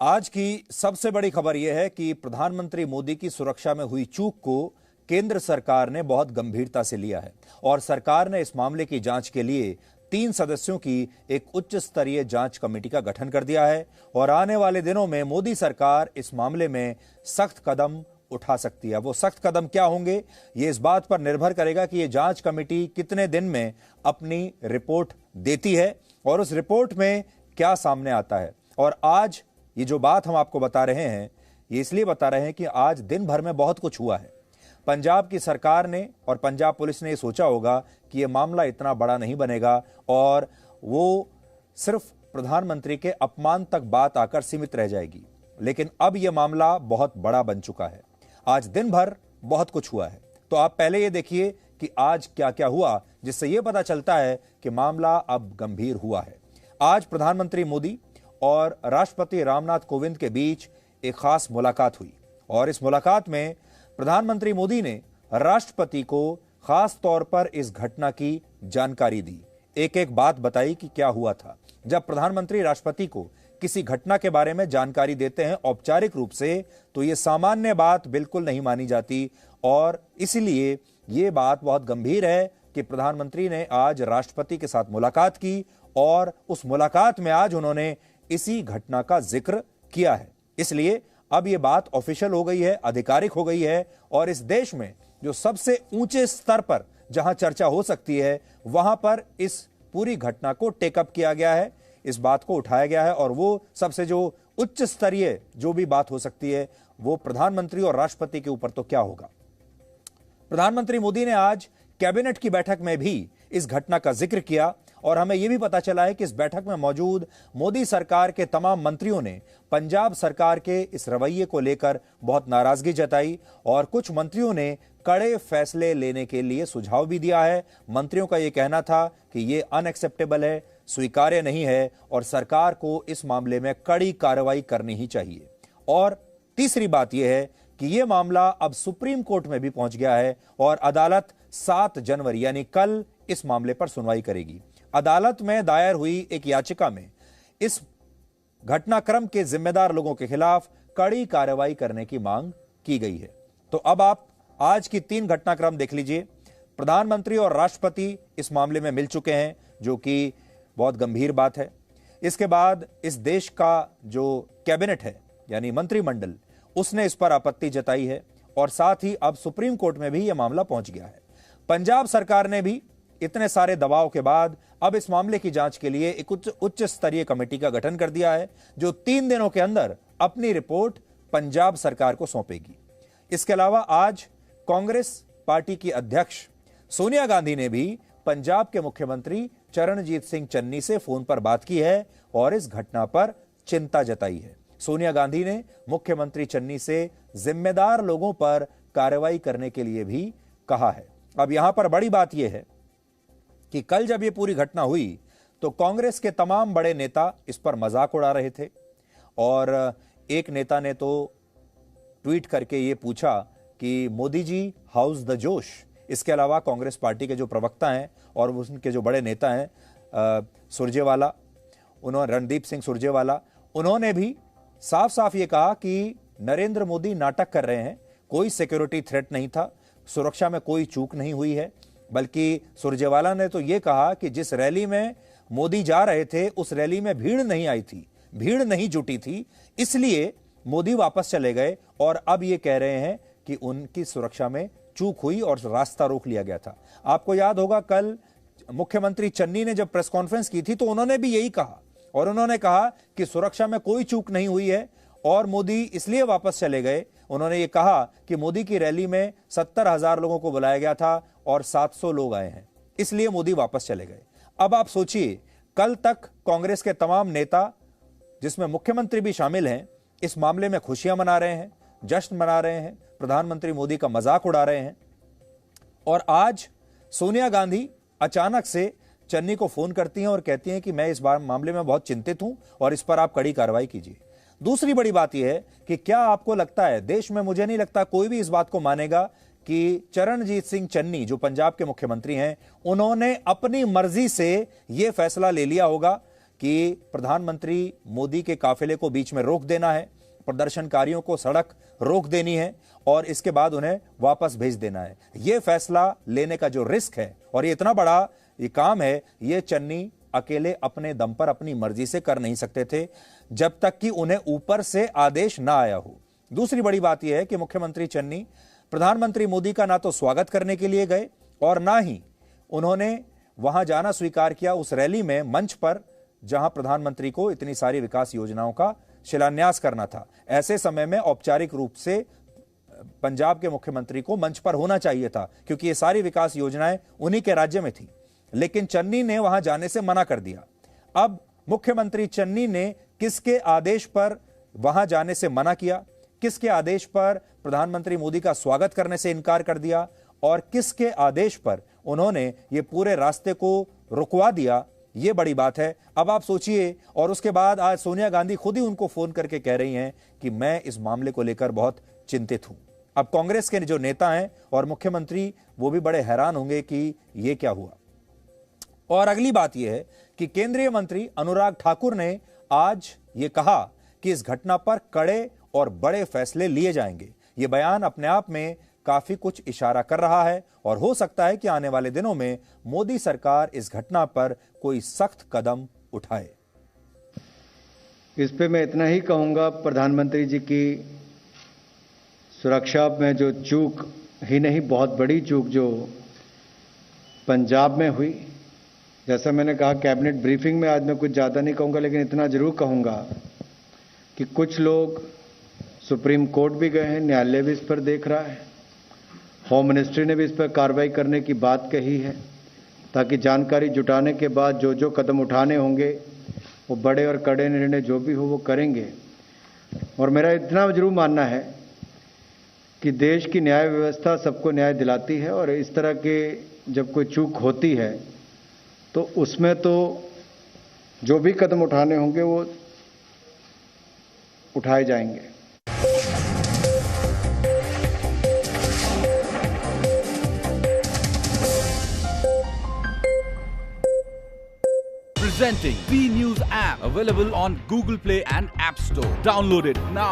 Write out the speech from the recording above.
आज की सबसे बड़ी खबर यह है कि प्रधानमंत्री मोदी की सुरक्षा में हुई चूक को केंद्र सरकार ने बहुत गंभीरता से लिया है और सरकार ने इस मामले की जांच के लिए 3 सदस्यों की एक उच्च स्तरीय जांच कमेटी का गठन कर दिया है और आने वाले दिनों में मोदी सरकार इस मामले में सख्त कदम उठा सकती है। वो सख्त कदम क्या होंगे, ये इस बात पर निर्भर करेगा कि ये जांच कमेटी कितने दिन में अपनी रिपोर्ट देती है और उस रिपोर्ट में क्या सामने आता है। और आज ये जो बात हम आपको बता रहे हैं, ये इसलिए बता रहे हैं कि आज दिन भर में बहुत कुछ हुआ है। पंजाब की सरकार ने और पंजाब पुलिस ने ये सोचा होगा कि ये मामला इतना बड़ा नहीं बनेगा और वो सिर्फ प्रधानमंत्री के अपमान तक बात आकर सीमित रह जाएगी, लेकिन अब यह मामला बहुत बड़ा बन चुका है। आज दिन भर बहुत कुछ हुआ है, तो आप पहले ये देखिए कि आज क्या क्या हुआ, जिससे यह पता चलता है कि मामला अब गंभीर हुआ है। आज प्रधानमंत्री मोदी और राष्ट्रपति रामनाथ कोविंद के बीच एक खास मुलाकात हुई और इस मुलाकात में प्रधानमंत्री मोदी ने राष्ट्रपति को खास तौर पर इस घटना की जानकारी दी, एक एक बात बताई कि क्या हुआ था। जब प्रधानमंत्री राष्ट्रपति को किसी घटना के बारे में जानकारी देते हैं औपचारिक रूप से, तो यह सामान्य बात बिल्कुल नहीं मानी जाती और इसलिए यह बात बहुत गंभीर है कि प्रधानमंत्री ने आज राष्ट्रपति के साथ मुलाकात की और उस मुलाकात में आज उन्होंने इसी घटना का जिक्र किया है। इसलिए अब यह बात ऑफिशियल हो गई है, आधिकारिक हो गई है और इस देश में जो सबसे ऊंचे स्तर पर जहां चर्चा हो सकती है, वहां पर इस पूरी घटना को टेकअप किया गया है, इस बात को उठाया गया है और वो सबसे जो उच्च स्तरीय जो भी बात हो सकती है, वो प्रधानमंत्री और राष्ट्रपति के ऊपर तो क्या होगा। प्रधानमंत्री मोदी ने आज कैबिनेट की बैठक में भी इस घटना का जिक्र किया और हमें यह भी पता चला है कि इस बैठक में मौजूद मोदी सरकार के तमाम मंत्रियों ने पंजाब सरकार के इस रवैये को लेकर बहुत नाराजगी जताई और कुछ मंत्रियों ने कड़े फैसले लेने के लिए सुझाव भी दिया है। मंत्रियों का यह कहना था कि यह अनएक्सेप्टेबल है, स्वीकार्य नहीं है और सरकार को इस मामले में कड़ी कार्रवाई करनी ही चाहिए। और तीसरी बात यह है कि यह मामला अब सुप्रीम कोर्ट में भी पहुंच गया है और अदालत 7 जनवरी यानी कल इस मामले पर सुनवाई करेगी। अदालत में दायर हुई एक याचिका में इस घटनाक्रम के जिम्मेदार लोगों के खिलाफ कड़ी कार्रवाई करने की मांग की गई है। तो अब आप आज की 3 घटनाक्रम देख लीजिए। प्रधानमंत्री और राष्ट्रपति इस मामले में मिल चुके हैं, जो कि बहुत गंभीर बात है। इसके बाद इस देश का जो कैबिनेट है यानी मंत्रिमंडल, उसने इस पर आपत्ति जताई है और साथ ही अब सुप्रीम कोर्ट में भी यह मामला पहुंच गया है। पंजाब सरकार ने भी इतने सारे दबाव के बाद अब इस मामले की जांच के लिए एक उच्च स्तरीय कमेटी का गठन कर दिया है, जो 3 दिनों के अंदर अपनी रिपोर्ट पंजाब सरकार को सौंपेगी। इसके अलावा आज कांग्रेस पार्टी की अध्यक्ष सोनिया गांधी ने भी पंजाब के मुख्यमंत्री चरणजीत सिंह चन्नी से फोन पर बात की है और इस घटना पर चिंता जताई है। सोनिया गांधी ने मुख्यमंत्री चन्नी से जिम्मेदार लोगों पर कार्रवाई करने के लिए भी कहा है। अब यहां पर बड़ी बात यह है कि कल जब यह पूरी घटना हुई तो कांग्रेस के तमाम बड़े नेता इस पर मजाक उड़ा रहे थे और एक नेता ने तो ट्वीट करके यह पूछा कि मोदी जी हाउस द जोश। इसके अलावा कांग्रेस पार्टी के जो प्रवक्ता हैं और उनके जो बड़े नेता हैं सुरजेवाला, उन्होंने रणदीप सिंह सुरजेवाला, उन्होंने भी साफ साफ ये कहा कि नरेंद्र मोदी नाटक कर रहे हैं, कोई सिक्योरिटी थ्रेट नहीं था, सुरक्षा में कोई चूक नहीं हुई है। बल्कि सुरजेवाला ने तो यह कहा कि जिस रैली में मोदी जा रहे थे उस रैली में भीड़ नहीं आई थी, भीड़ नहीं जुटी थी, इसलिए मोदी वापस चले गए और अब यह कह रहे हैं कि उनकी सुरक्षा में चूक हुई और रास्ता रोक लिया गया था। आपको याद होगा कल मुख्यमंत्री चन्नी ने जब प्रेस कॉन्फ्रेंस की थी तो उन्होंने भी यही कहा और उन्होंने कहा कि सुरक्षा में कोई चूक नहीं हुई है और मोदी इसलिए वापस चले गए। उन्होंने ये कहा कि मोदी की रैली में 70,000 लोगों को बुलाया गया था और 700 लोग आए हैं, इसलिए मोदी वापस चले गए। अब आप सोचिए, कल तक कांग्रेस के तमाम नेता, जिसमें मुख्यमंत्री भी शामिल हैं, इस मामले में खुशियां मना रहे हैं, जश्न मना रहे हैं, प्रधानमंत्री मोदी का मजाक उड़ा रहे हैं और आज सोनिया गांधी अचानक से चन्नी को फोन करती हैं और कहती हैं कि मैं इस बार मामले में बहुत चिंतित हूं और इस पर आप कड़ी कार्रवाई कीजिए। दूसरी बड़ी बात यह है कि क्या आपको लगता है, देश में मुझे नहीं लगता कोई भी इस बात को मानेगा कि चरणजीत सिंह चन्नी जो पंजाब के मुख्यमंत्री हैं, उन्होंने अपनी मर्जी से यह फैसला ले लिया होगा कि प्रधानमंत्री मोदी के काफिले को बीच में रोक देना है, प्रदर्शनकारियों को सड़क रोक देनी है और इसके बाद उन्हें वापस भेज देना है। यह फैसला लेने का जो रिस्क है और ये इतना बड़ा ये काम है, ये चन्नी अकेले अपने दम पर अपनी मर्जी से कर नहीं सकते थे जब तक कि उन्हें ऊपर से आदेश ना आया हो। दूसरी बड़ी बात यह है कि मुख्यमंत्री चन्नी प्रधानमंत्री मोदी का ना तो स्वागत करने के लिए गए और ना ही उन्होंने वहां जाना स्वीकार किया उस रैली में, मंच पर, जहां प्रधानमंत्री को इतनी सारी विकास योजनाओं का शिलान्यास करना था। ऐसे समय में औपचारिक रूप से पंजाब के मुख्यमंत्री को मंच पर होना चाहिए था क्योंकि ये सारी विकास योजनाएं उन्हीं के राज्य में थी, लेकिन चन्नी ने वहां जाने से मना कर दिया। अब मुख्यमंत्री चन्नी ने किसके आदेश पर वहां जाने से मना किया, किसके आदेश पर प्रधानमंत्री मोदी का स्वागत करने से इनकार कर दिया और किसके आदेश पर उन्होंने ये पूरे रास्ते को रुकवा दिया, ये बड़ी बात है। अब आप सोचिए, और उसके बाद आज सोनिया गांधी खुद ही उनको फोन करके कह रही हैं कि मैं इस मामले को लेकर बहुत चिंतित हूं। अब कांग्रेस के जो नेता हैं और मुख्यमंत्री वो भी बड़े हैरान होंगे कि ये क्या हुआ। और अगली बात यह है कि केंद्रीय मंत्री अनुराग ठाकुर ने आज ये कहा कि इस घटना पर कड़े और बड़े फैसले लिए जाएंगे। ये बयान अपने आप में काफी कुछ इशारा कर रहा है और हो सकता है कि आने वाले दिनों में मोदी सरकार इस घटना पर कोई सख्त कदम उठाए। इस पे मैं इतना ही कहूंगा, प्रधानमंत्री जी की सुरक्षा में जो चूक ही नहीं, बहुत बड़ी चूक जो पंजाब में हुई, जैसा मैंने कहा कैबिनेट ब्रीफिंग में, आज मैं कुछ ज़्यादा नहीं कहूंगा लेकिन इतना जरूर कहूंगा कि कुछ लोग सुप्रीम कोर्ट भी गए हैं, न्यायालय भी इस पर देख रहा है, होम मिनिस्ट्री ने भी इस पर कार्रवाई करने की बात कही है ताकि जानकारी जुटाने के बाद जो जो कदम उठाने होंगे वो बड़े और कड़े निर्णय जो भी हो वो करेंगे। और मेरा इतना जरूर मानना है कि देश की न्याय व्यवस्था सबको न्याय दिलाती है और इस तरह के जब कोई चूक होती है तो उसमें तो जो भी कदम उठाने होंगे वो उठाए जाएंगे। Presenting V News app, available on Google Play and App Store. Download it now.